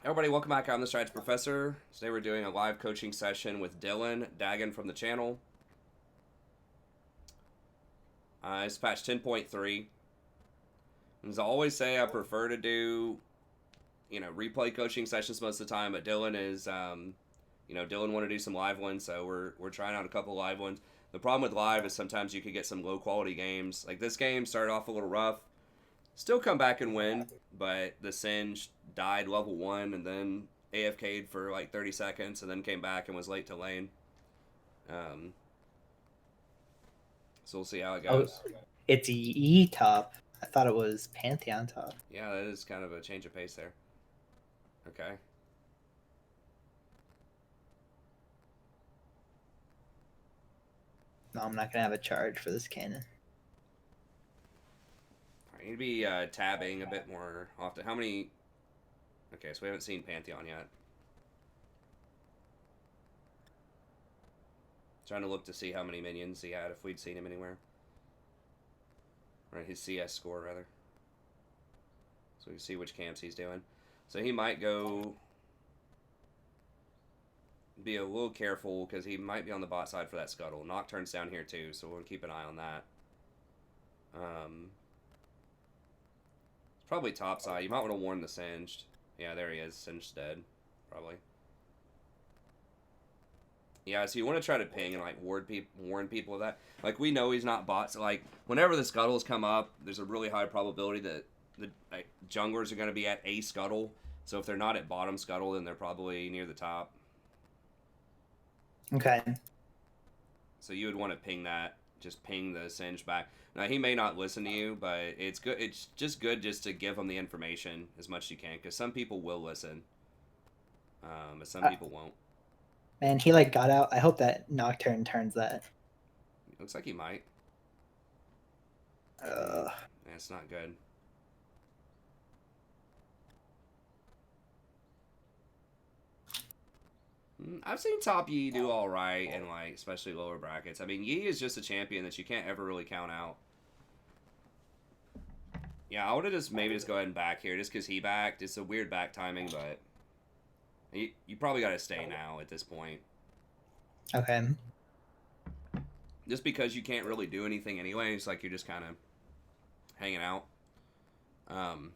Everybody, welcome back. I'm the Strides Professor. Today we're doing a live coaching session with Dylan Dagan from the channel. It's patch 10.3. As I always say, I prefer to do, replay coaching sessions most of the time, but Dylan is, Dylan wanted to do some live ones, so we're trying out a couple live ones. The problem with live is sometimes you could get some low quality games. Like this game started off a little rough. Still come back and win, but the Singe died level 1 and then AFK'd for like 30 seconds and then came back and was late to lane. Um, so we'll see how it Oh, goes. it's E top. I thought it was Pantheon top. Yeah, that is kind of a change of pace there. Okay. No, I'm not gonna have a charge for this cannon. I need to be tabbing a bit more often. How many? Okay, so we haven't seen Pantheon yet. Trying to look to see how many minions he had, if we'd seen him anywhere. Right, his CS score, rather. So we can see which camps he's doing. So he might go be a little careful because he might be on the bot side for that scuttle. Nocturne's down here too, so we'll keep an eye on that. It's probably top side. You might want to warn the Singed. Yeah, there he is. Singed's dead, probably. Yeah, so you want to try to ping and like warn people of that. Like we know he's not bots. So, like whenever the scuttles come up, there's a really high probability that the junglers are going to be at a scuttle. So if they're not at bottom scuttle, then they're probably near the top. Okay. So you would want to ping that. Just ping the Singe back. Now he may not listen to you, but it's good. It's just good just to give him the information as much as you can, because some people will listen, but some people won't. Man, he like got out. I hope that Nocturne turns that. Looks like he might. Uh, That's not good. I've seen top Yi do all right in like especially lower brackets. I mean, Yi is just a champion that you can't ever really count out. Yeah, I would have just maybe just go ahead and back here just because he backed. It's a weird back timing, but you probably got to stay now at this point. okay. Just because you can't really do anything anyway. It's like you're just kind of hanging out. Um,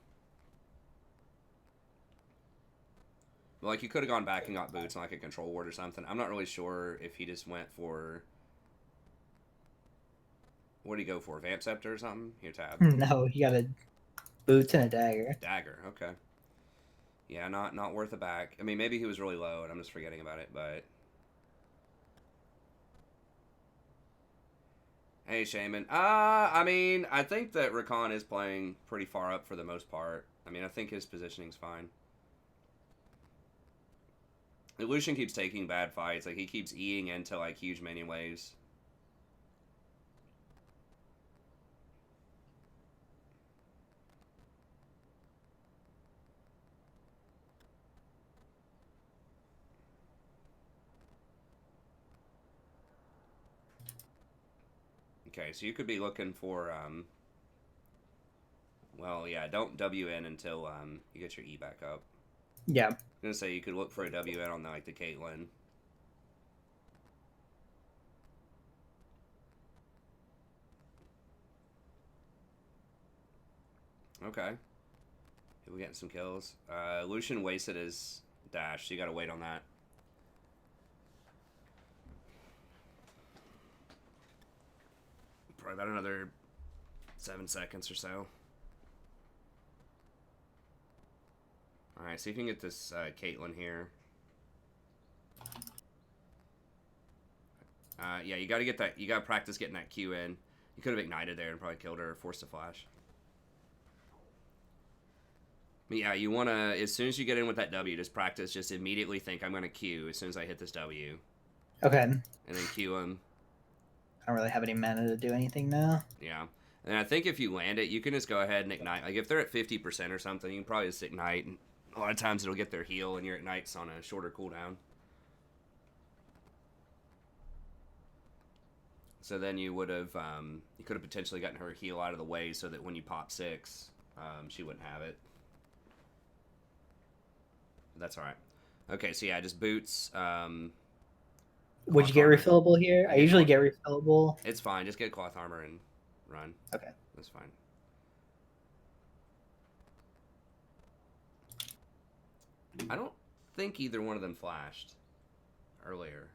but like you could have gone back and got boots on like a control ward or something. I'm not really sure if he just went for. What did he go for? Vamp Scepter or something? Here, tab. No, he got a boots and a dagger. Dagger. Okay. Yeah, not worth a back. I mean, maybe he was really low and I'm just forgetting about it, but. Hey, Shaman. I mean, I think that Rakan is playing pretty far up for the most part. I mean, I think his positioning's fine. Lucian keeps taking bad fights. Like, he keeps eating into, like, huge minion waves. Okay, so you could be looking for, well, yeah, don't WN until, you get your E back up. Yeah. I'm gonna say you could look for a WN on, like, the Caitlyn. Okay. We're getting some kills. Lucian wasted his dash, so you gotta wait on that. Probably about another 7 seconds or so. Alright, see if you can get this Caitlyn here. Yeah, you gotta get that. You gotta practice getting that Q in. You could have ignited there and probably killed her or forced a flash. But yeah, you wanna, as soon as you get in with that W, just practice, just immediately think, I'm gonna Q as soon as I hit this W. Okay. And then Q him. I don't really have any mana to do anything now. Yeah. And I think if you land it, you can just go ahead and ignite. Like if they're at 50% or something, you can probably just ignite. And a lot of times it'll get their heal and your ignite's on a shorter cooldown. So then you would have, you could have potentially gotten her heal out of the way so that when you pop 6, she wouldn't have it. that's all right. Okay, so yeah, just boots. Would you get Armor. refillable here? I usually get refillable. It's fine. Just get cloth armor and run. Okay. That's fine. I don't think either one of them flashed earlier.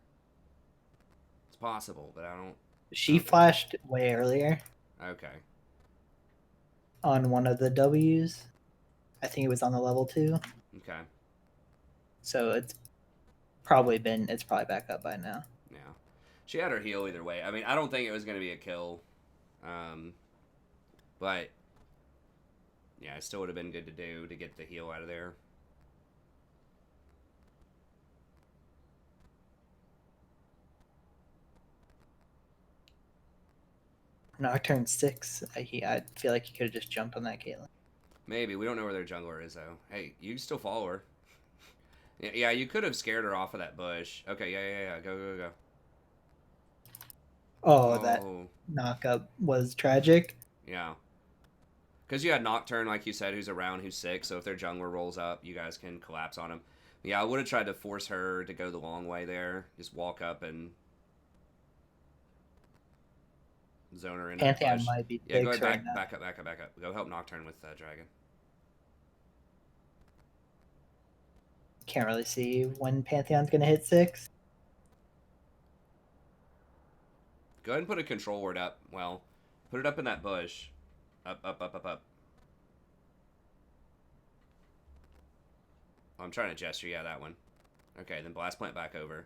It's possible, but I don't. She flashed way earlier. Okay. On one of the W's. I think it was on the level 2. Okay. So it's probably back up by now. Yeah. She had her heal either way. I mean, I don't think it was going to be a kill. But yeah, it still would have been good to do to get the heal out of there. Nocturne 6. I feel like he could have just jumped on that Caitlyn. Maybe. We don't know where their jungler is, though. Hey, you can still follow her. Yeah, you could have scared her off of that bush. Okay, yeah. Go. Oh, that knockup was tragic. Yeah. Because you had Nocturne, like you said, who's around, who's 6, so if their jungler rolls up, you guys can collapse on him. Yeah, I would have tried to force her to go the long way there. Just walk up and zone her in. Pantheon might be go ahead, right back up. Go help Nocturne with Dragon. Can't really see when Pantheon's going to hit 6. Go ahead and put a control word up. Well, put it up in that bush. Up. Oh, I'm trying to gesture. Yeah, that one. Okay, then blast plant back over.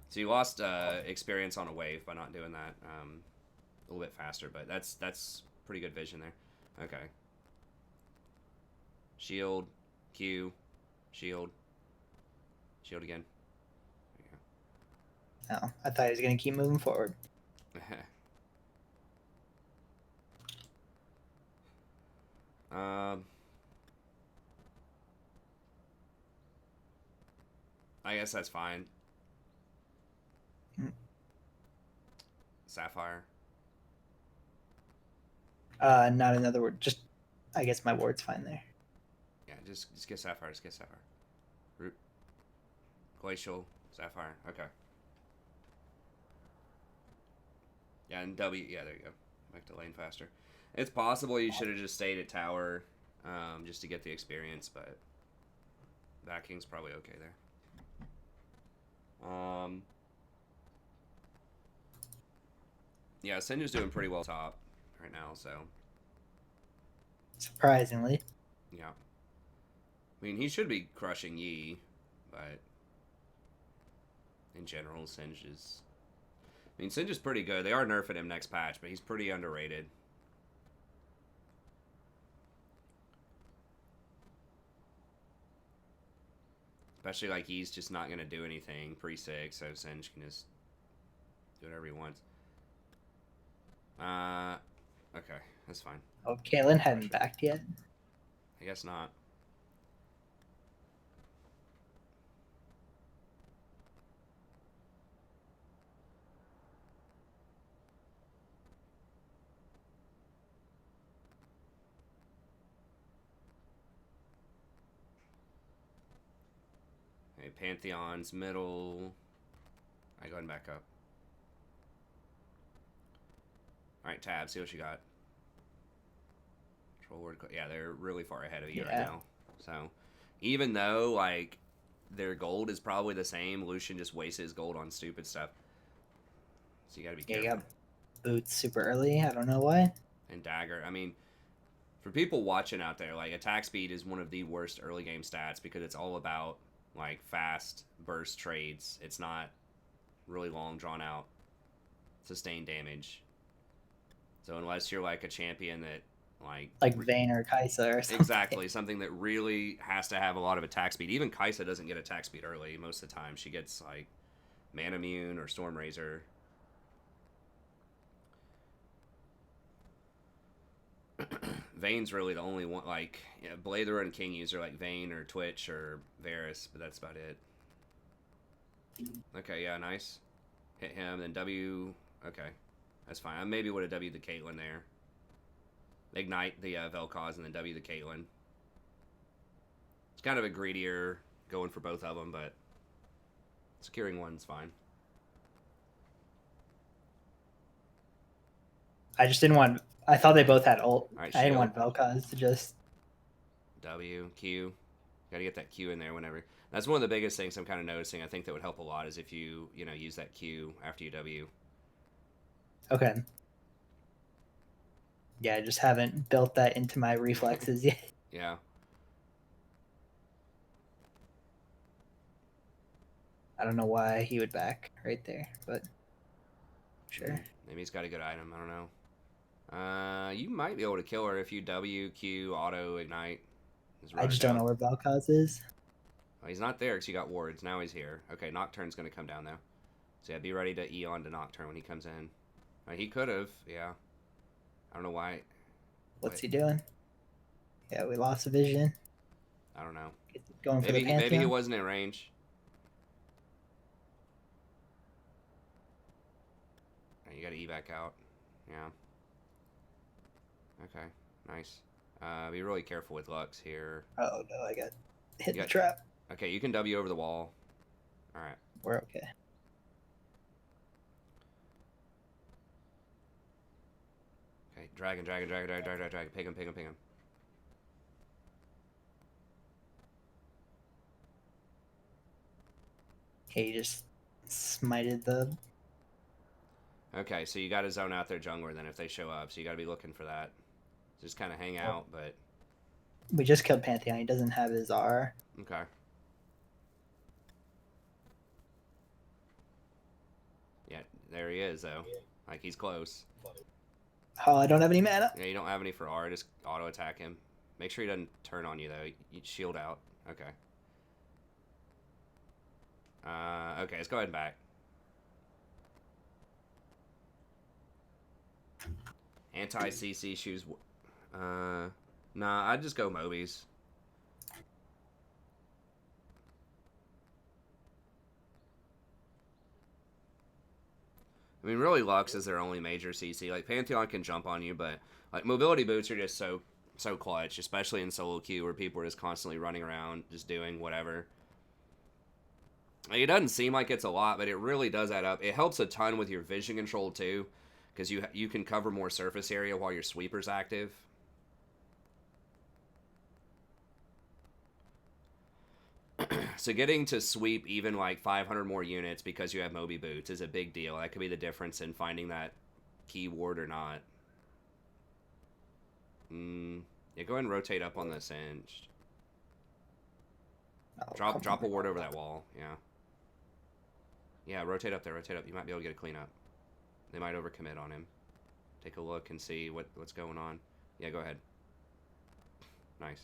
So you lost experience on a wave by not doing that a little bit faster, but that's pretty good vision there. Okay. Shield, Q, shield again. There you go. Oh, I thought he was going to keep moving forward. I guess that's fine. Sapphire. Not another word. Just, I guess my word's fine there. Yeah, just get Sapphire. Root. Glacial. Sapphire. Okay. Yeah, and W. Yeah, there you go. Back to lane faster. It's possible you should have just stayed at tower just to get the experience, but backing's probably okay there. Yeah, Sinju's doing pretty well top right now, so. Surprisingly. Yeah. I mean, he should be crushing Yi, but in general, Singe is... I mean, Singe is pretty good. They are nerfing him next patch, but he's pretty underrated. Especially, like, he's just not going to do anything pre-6, so Singe can just do whatever he wants. Okay, that's fine. Oh, Caitlyn hadn't backed yet? I guess not. Okay, Pantheon's middle. Alright, go ahead and back up. Alright, Tab, see what you got. Control word. Yeah, they're really far ahead of you right now. So, even though, like, their gold is probably the same, Lucian just wastes his gold on stupid stuff. So you gotta be careful. Yeah, you got boots super early. I don't know why. And dagger. I mean, for people watching out there, like, attack speed is one of the worst early game stats because it's all about, like, fast burst trades. It's not really long, drawn out, sustained damage. So unless you're, like, a champion that, like Vayne or Kai'Sa or something. Exactly, something that really has to have a lot of attack speed. Even Kai'Sa doesn't get attack speed early most of the time. She gets, like, Man Immune or Storm Razor. Vayne's really the only one, like, yeah, Blather and King user like Vayne or Twitch or Varus, but that's about it. Okay, yeah, nice. Hit him, then W. Okay, that's fine. I maybe would have W'd the Caitlyn there. Ignite the Vel'Koz and then W the Caitlyn. It's kind of a greedier going for both of them, but securing one's fine. I just didn't want. I thought they both had ult. All right, I didn't shield. want Vel'Koz to just. W, Q. Got to get that Q in there whenever. That's one of the biggest things I'm kind of noticing. I think that would help a lot is if you use that Q after you W. Okay. Yeah, I just haven't built that into my reflexes yet. Yeah. I don't know why he would back right there, but sure. Maybe he's got a good item. I don't know. You might be able to kill her if you W, Q, auto, ignite. I just don't know where Vel'Koz is. Oh, he's not there because you got wards. Now he's here. Okay, Nocturne's going to come down, though. So, yeah, be ready to E on to Nocturne when he comes in. He could have, yeah. I don't know why. What's he doing? Yeah, we lost a vision. I don't know. Going for the Pantheon? Maybe he wasn't in range. You got to E back out. Yeah. Okay, nice. Be really careful with Lux here. Oh, no, I got hit in the trap. Okay, you can W over the wall. All right. We're okay. Okay, dragon. Ping him. He just smited the... Okay, so you got to zone out their jungler then if they show up. So you got to be looking for that. Just kind of hang out, but... We just killed Pantheon. He doesn't have his R. Okay. Yeah, there he is, though. Like, he's close. Oh, I don't have any mana. Yeah, you don't have any for R. Just auto-attack him. Make sure he doesn't turn on you, though. You shield out. Okay. Okay, let's go ahead and back. Anti-CC shoes. Nah, I'd just go Mobies. I mean, really, Lux is their only major CC. Like, Pantheon can jump on you, but, like, mobility boots are just so clutch, especially in solo queue where people are just constantly running around, just doing whatever. Like, it doesn't seem like it's a lot, but it really does add up. It helps a ton with your vision control, too, because you can cover more surface area while your sweeper's active. So getting to sweep even like 500 more units because you have Moby Boots is a big deal. That could be the difference in finding that keyword or not. Yeah, go ahead and rotate up on this inch. Drop a ward over that wall. Yeah. Yeah, rotate up there. Rotate up. You might be able to get a cleanup. They might overcommit on him. Take a look and see what's going on. Yeah, go ahead. Nice.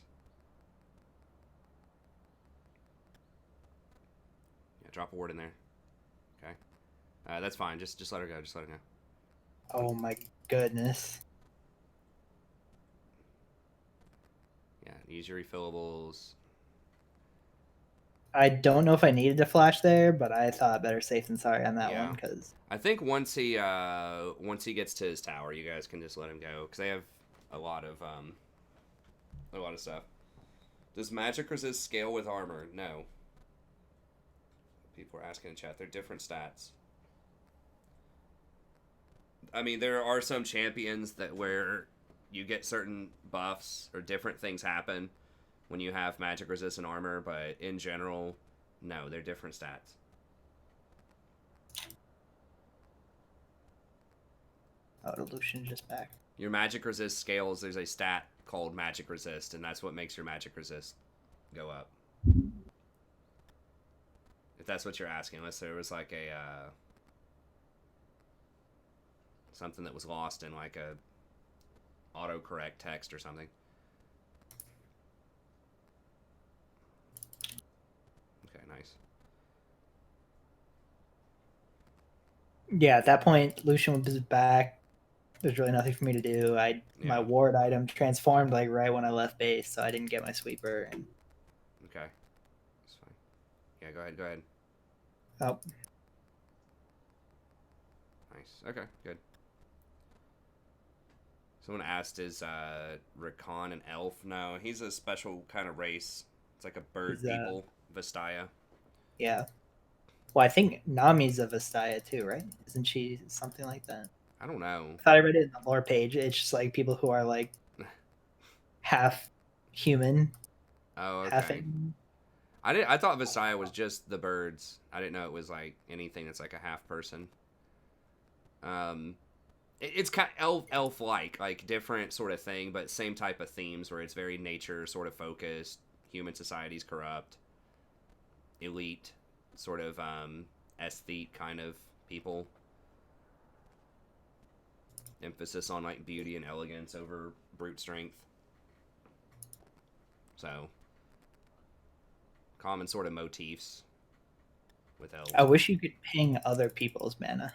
Yeah, drop a ward in there. Okay. That's fine. Just let her go. Just let her go. Oh my goodness. Yeah, use your refillables. I don't know if I needed to flash there, but I thought better safe than sorry on that one because I think once he gets to his tower, you guys can just let him go because they have a lot of stuff. Does magic resist scale with armor? No. People are asking in chat. They're different stats. I mean, there are some champions that where you get certain buffs or different things happen when you have magic resistant armor, but in general, no, they're different stats. Oh, Lucian's just back. Your magic resist scales, there's a stat called magic resist, and that's what makes your magic resist go up. If that's what you're asking, unless there was like a something that was lost in like a autocorrect text or something. Okay, nice. Yeah, at that point, Lucian was back. There's really nothing for me to do. My ward item transformed like right when I left base, so I didn't get my sweeper. And... Okay, that's fine. Yeah, go ahead. Oh. Nice. Okay, good. Someone asked, is Rakan an elf? No, he's a special kind of race. It's like a bird people. Vestaya. Yeah. Well, I think Nami's a Vestaya too, right? Isn't she something like that? I don't know. I thought I read it in the lore page. It's just like people who are like half human, Oh, half okay. animal. I thought Vestaya was just the birds. I didn't know it was like anything that's like a half person. Um, it's kind of elf like different sort of thing, but same type of themes where it's very nature sort of focused. Human society's corrupt, elite sort of aesthete kind of people. Emphasis on like beauty and elegance over brute strength. So common sort of motifs with elves. I wish you could ping other people's mana.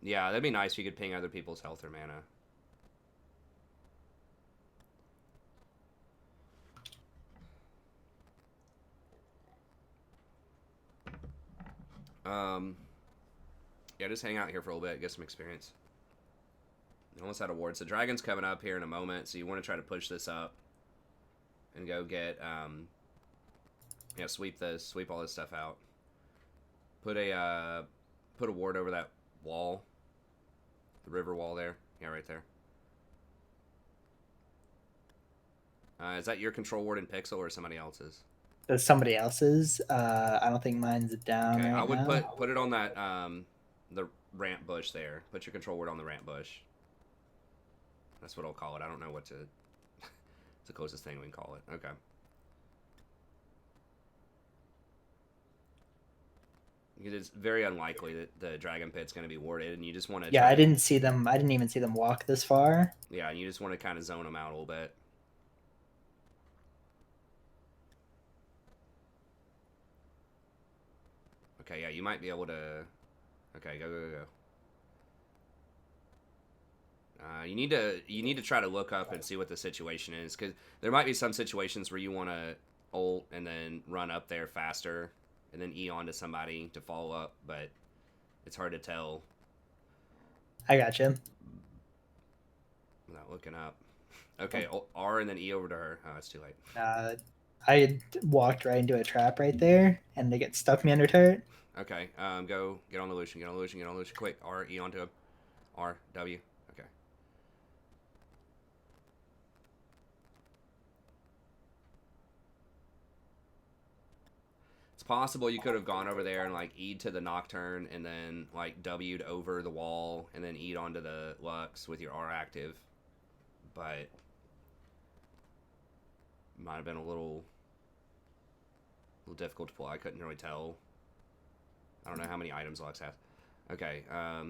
Yeah, that'd be nice if you could ping other people's health or mana. Um, yeah, just hang out here for a little bit, get some experience. Almost had awards. The dragon's coming up here in a moment, so you want to try to push this up and go get yeah, sweep all this stuff out. Put a ward over that wall, the river wall there. Yeah, right there. Is that your control ward in Pixel or somebody else's? That's somebody else's. I don't think mine's down Okay, I right would now. put it on that the ramp bush there. Put your control word on the ramp bush. That's what I'll call it. I don't know what to. It's the closest thing we can call it. Okay. Because it's very unlikely that the dragon pit's going to be warded, and you just want to. Yeah, I didn't see them. I didn't even see them walk this far. Yeah, and you just want to kind of zone them out a little bit. Okay, yeah, you might be able to. Okay, go. You need to try to look up and see what the situation is, because there might be some situations where you want to ult and then run up there faster, and then E onto somebody to follow up, but it's hard to tell I got you. without looking up. Okay, R and then E over to her. Oh, it's too late. I walked right into a trap right there, and they get stuck me under turret. Okay, go get on the Lucian, get on Lucian, quick. R, E onto him. R, W. Okay. It's possible you could have gone over there and like E'd to the Nocturne and then like W'd over the wall and then E'd onto the Lux with your R active, but might have been a little difficult to pull. I couldn't really tell. I don't know how many items Lux has. Okay, Yeah,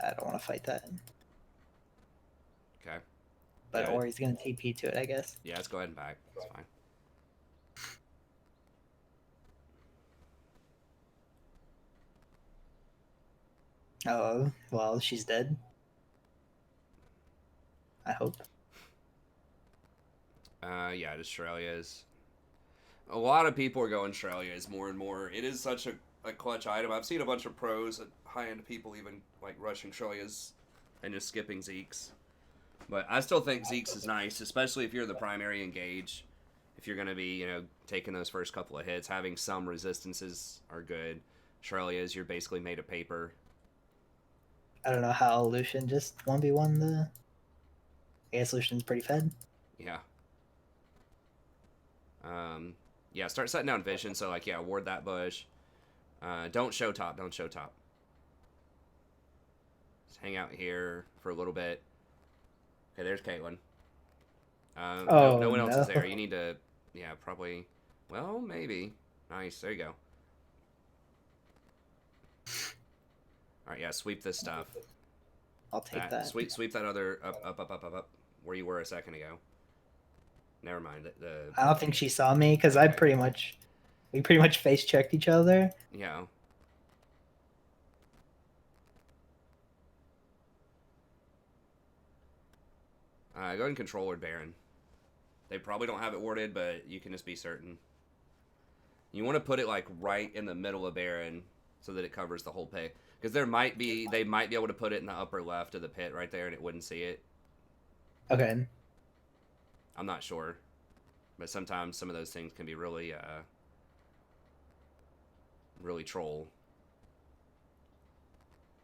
I don't want to fight that. okay. But Yeah, or he's gonna TP to it, I guess. yeah, let's go ahead and back. It's fine. Oh well, she's dead. I hope. Yeah, just Australia's. A lot of people are going Australia's more and more. It is such a clutch item. I've seen a bunch of pros and high end people even like rushing Australia's and just skipping Zeke's. But I still think Zeke's is nice, especially if you're the primary engage. If you're going to be, taking those first couple of hits, having some resistances are good. Australia's, you're basically made of paper. I don't know how Lucian just 1v1 the. I guess Lucian's pretty fed. Yeah. Yeah, start setting down vision. So, like, yeah, ward that bush. Don't show top. Just hang out here for a little bit. Okay, there's Caitlyn. No one else is there. You need to, yeah, probably. Well, maybe. Nice. There you go. All right, yeah, sweep this stuff. I'll take that. Sweep that other up, where you were a second ago. Never mind. I don't think she saw me because okay. We pretty much face checked each other. Yeah. Go ahead and control Lord Baron. They probably don't have it warded, but you can just be certain. You want to put it like right in the middle of Baron so that it covers the whole pit. Because they might be able to put it in the upper left of the pit right there and it wouldn't see it. Okay. I'm not sure, but sometimes some of those things can be really really troll.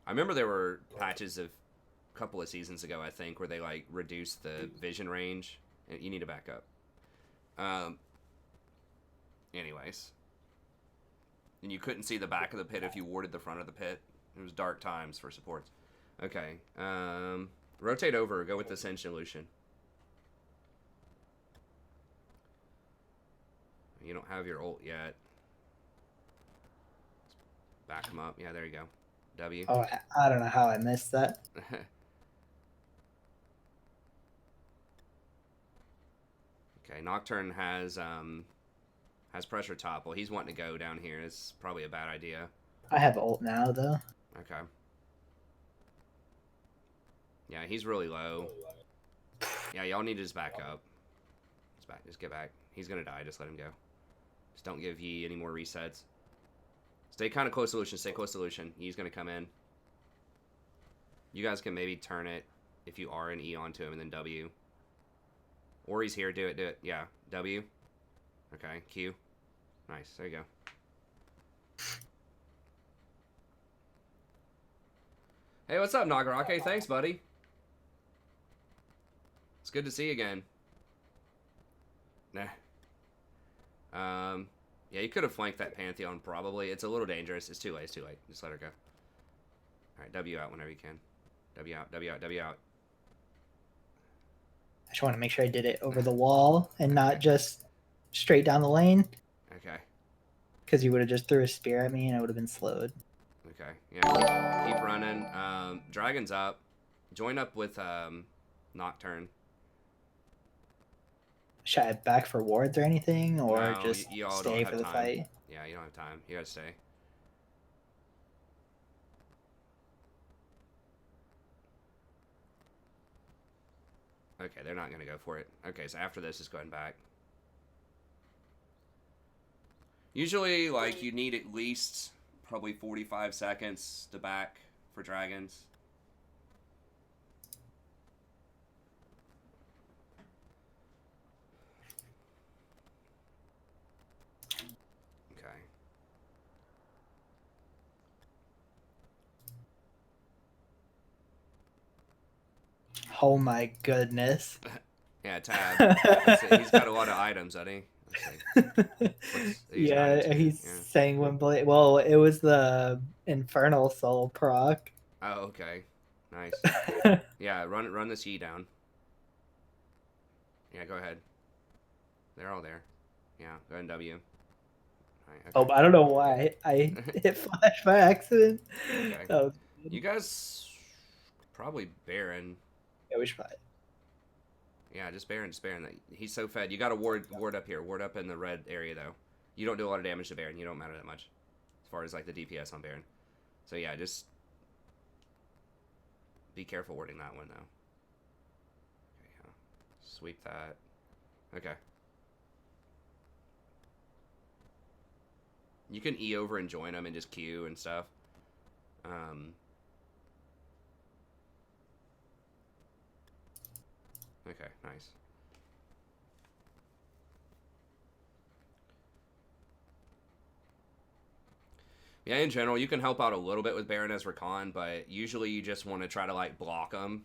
I remember there were patches of a couple of seasons ago, I think, where they like reduced the vision range. You need to back up. Anyways, and you couldn't see the back of the pit if you warded the front of the pit. It was dark times for supports. Okay. Rotate over. Go with the Ascension Solution. You don't have your ult yet. Back him up. Yeah, there you go. W. Oh, I don't know how I missed that. Okay, Nocturne has pressure top. Well, he's wanting to go down here. It's probably a bad idea. I have ult now, though. Okay. Yeah, he's really low. Yeah, y'all need to just back up. Just get back. He's gonna die. Just let him go. Just don't give Yi any more resets. Stay kind of close to Lucian. Stay close to Lucian. Yi's gonna come in. You guys can maybe turn it if you are an E onto him and then W. Or he's here. Do it. Do it. Yeah. W. Okay. Q. Nice. There you go. Hey, what's up, Nagarake? Thanks, buddy. It's good to see you again. Nah. Yeah, you could have flanked that Pantheon, probably. It's a little dangerous. It's too late. It's too late. Just let her go. Alright, W out whenever you can. W out, W out, W out. I just want to make sure I did it over the wall and not just straight down the lane. Okay. Because you would have just threw a spear at me and I would have been slowed. Okay. Yeah, keep running. Dragon's up. Join up with Nocturne. Should I back for wards or anything? Or No, just you all stay don't for have the time. fight? Yeah, you don't have time. You gotta stay. Okay, they're not gonna go for it. Okay, so after this, just going back. Usually, like, you need at least probably 45 seconds to back for dragons. Okay. Oh my goodness. Yeah, Tab. He's got a lot of items, doesn't he? Yeah, he's saying when Blade. Well, it was the Infernal Soul proc. Oh, okay. Nice. Yeah, run this Yi down. Yeah, go ahead. They're all there. Yeah, go ahead and W. Right, okay. Oh, but I don't know why I hit flash by accident. Okay. You guys probably Baron. Yeah, we should buy it. Yeah, just Baron. He's so fed. You got to ward up here. Ward up in the red area, though. You don't do a lot of damage to Baron. You don't matter that much as far as, like, the DPS on Baron. So, yeah, just be careful warding that one, though. Okay, yeah. Sweep that. Okay. You can E over and join them and just Q and stuff. Okay, nice. Yeah, in general, you can help out a little bit with Baroness Rakan, but usually you just want to try to, like, block them.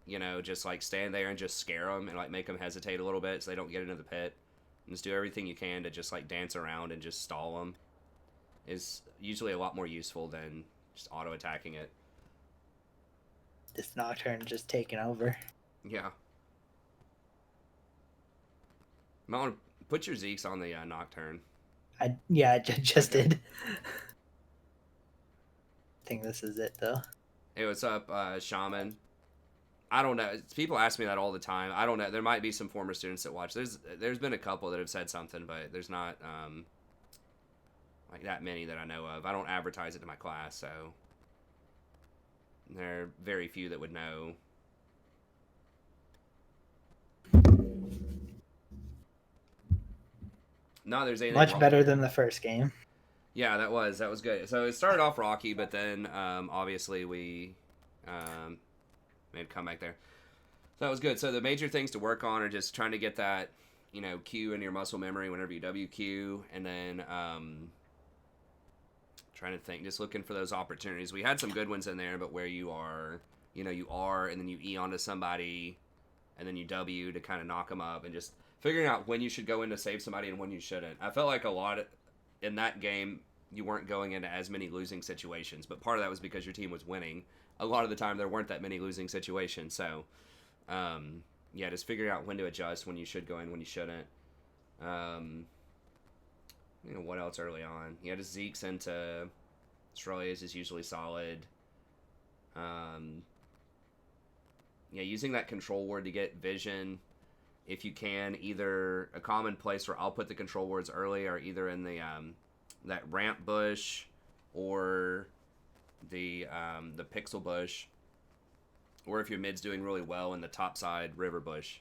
You know, just, like, stand there and just scare them and, like, make them hesitate a little bit so they don't get into the pit. And just do everything you can to just, like, dance around and just stall them. Is usually a lot more useful than just auto-attacking it. This Nocturne just taking over. Yeah. You might want to put your Zeeks on the Nocturne. I just did. I think this is it, though. Hey, what's up, Shaman? I don't know. People ask me that all the time. I don't know. There might be some former students that watch. There's been a couple that have said something, but there's not like that many that I know of. I don't advertise it to my class, so there are very few that would know. No, there's anything much wrong. Better than the first game. Yeah, that was good. So it started off rocky, but then obviously we made a comeback there. That was good. So the major things to work on are just trying to get that, you know, cue in your muscle memory whenever you WQ, and then trying to think, just looking for those opportunities. We had some good ones in there, but where you are, you know, you are, and then you E onto somebody, and then you W to kind of knock them up, and just figuring out when you should go in to save somebody and when you shouldn't. I felt like a lot in that game, you weren't going into as many losing situations, but part of that was because your team was winning. A lot of the time, there weren't that many losing situations, so yeah, just figuring out when to adjust, when you should go in, when you shouldn't. You know, what else early on? Yeah, just Zeke's into Australia's is usually solid. Yeah, using that control word to get vision, if you can, either a common place where I'll put the control words early, or either in the that ramp bush, or the pixel bush, or if your mid's doing really well, in the top side river bush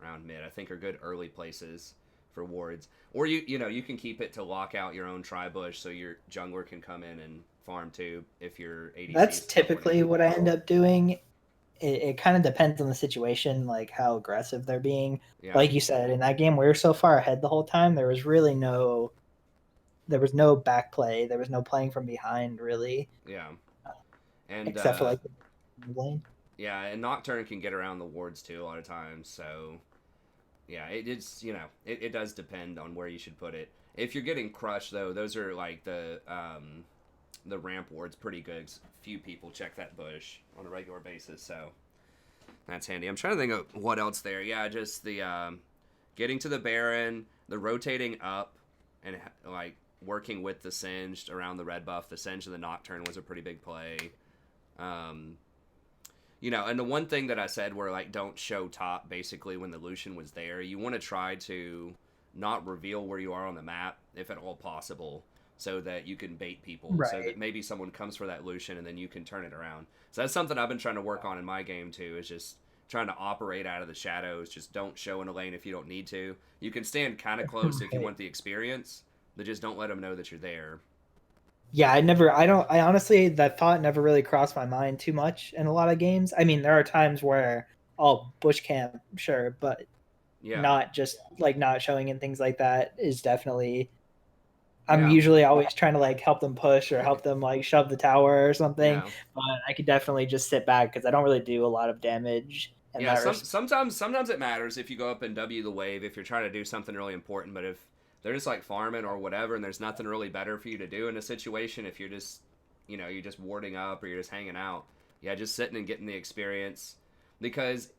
around mid, I think are good early places for wards. Or you know, you can keep it to lock out your own tri bush so your jungler can come in and farm too if your ADC. That's typically what I end up doing. It kind of depends on the situation, like how aggressive they're being. Yeah. Like you said, in that game, we were so far ahead the whole time. There was no back play. There was no playing from behind, really. Yeah. And except for like the lane. Yeah, and Nocturne can get around the wards too a lot of times. So yeah, it's, you know, it does depend on where you should put it. If you're getting crushed though, those are like the ramp wards pretty good. Few people check that bush on a regular basis, so that's handy. I'm trying to think of what else there. Yeah, just the getting to the Baron, the rotating up, and like working with the Singed around the red buff. The Singe and the Nocturne was a pretty big play. You know, and the one thing that I said were like, don't show top basically when the Lucian was there. You want to try to not reveal where you are on the map if at all possible, so that you can bait people, right. So that maybe someone comes for that Lucian and then you can turn it around. So that's something I've been trying to work on in my game too, is just trying to operate out of the shadows. Just don't show in a lane if you don't need to. You can stand kind of close if you want the experience, but just don't let them know that you're there. Yeah, I honestly, that thought never really crossed my mind too much in a lot of games. I mean, there are times where I'll bush camp, sure, but not just like not showing and things like that is definitely. I'm usually always trying to like help them push or help them like shove the tower or something, but I could definitely just sit back because I don't really do a lot of damage. Yeah, sometimes it matters if you go up and W the wave if you're trying to do something really important, but if they're just like farming or whatever and there's nothing really better for you to do in a situation, if you're just, you know, you're just warding up or you're just hanging out, yeah, just sitting and getting the experience. Because,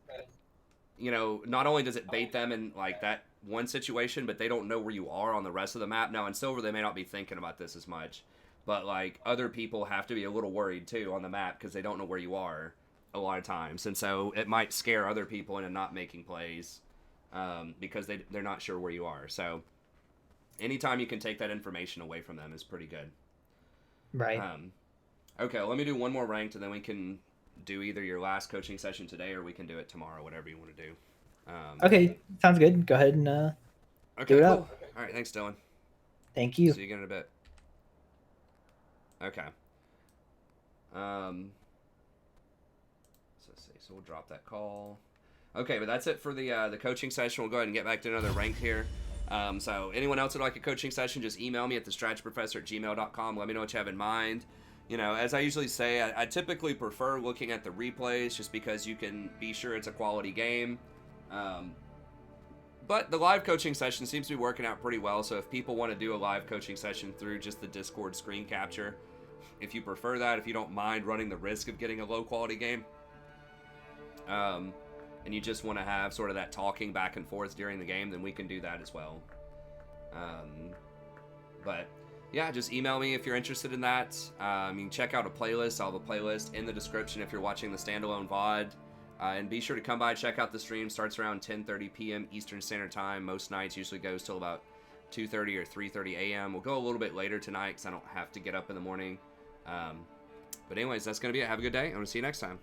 you know, not only does it bait them in like that one situation, but they don't know where you are on the rest of the map. Now in Silver they may not be thinking about this as much, but like other people have to be a little worried too on the map because they don't know where you are a lot of times, and so it might scare other people into not making plays because they're not sure where you are. So anytime you can take that information away from them is pretty good. Right. Okay, well, let me do one more ranked, and then we can do either your last coaching session today or we can do it tomorrow, whatever you want to do. Okay, sounds good. Go ahead and do it up. All right, thanks, Dylan. Thank you. See you again in a bit. Okay. So we'll drop that call. Okay, but that's it for the coaching session. We'll go ahead and get back to another rank here. So anyone else would like a coaching session, just email me at thestrategyprofessor@gmail.com. Let me know what you have in mind. You know, as I usually say, I typically prefer looking at the replays just because you can be sure it's a quality game. But the live coaching session seems to be working out pretty well, so if people want to do a live coaching session through just the Discord screen capture, if you prefer that, if you don't mind running the risk of getting a low quality game, and you just want to have sort of that talking back and forth during the game, then we can do that as well. But yeah, just email me if you're interested in that. You can check out a playlist. I'll have a playlist in the description if you're watching the standalone VOD. And be sure to come by, check out the stream. Starts around 10:30 p.m. Eastern Standard Time. Most nights usually goes till about 2:30 or 3:30 a.m. We'll go a little bit later tonight because I don't have to get up in the morning. But anyways, that's going to be it. Have a good day. I'm going to see you next time.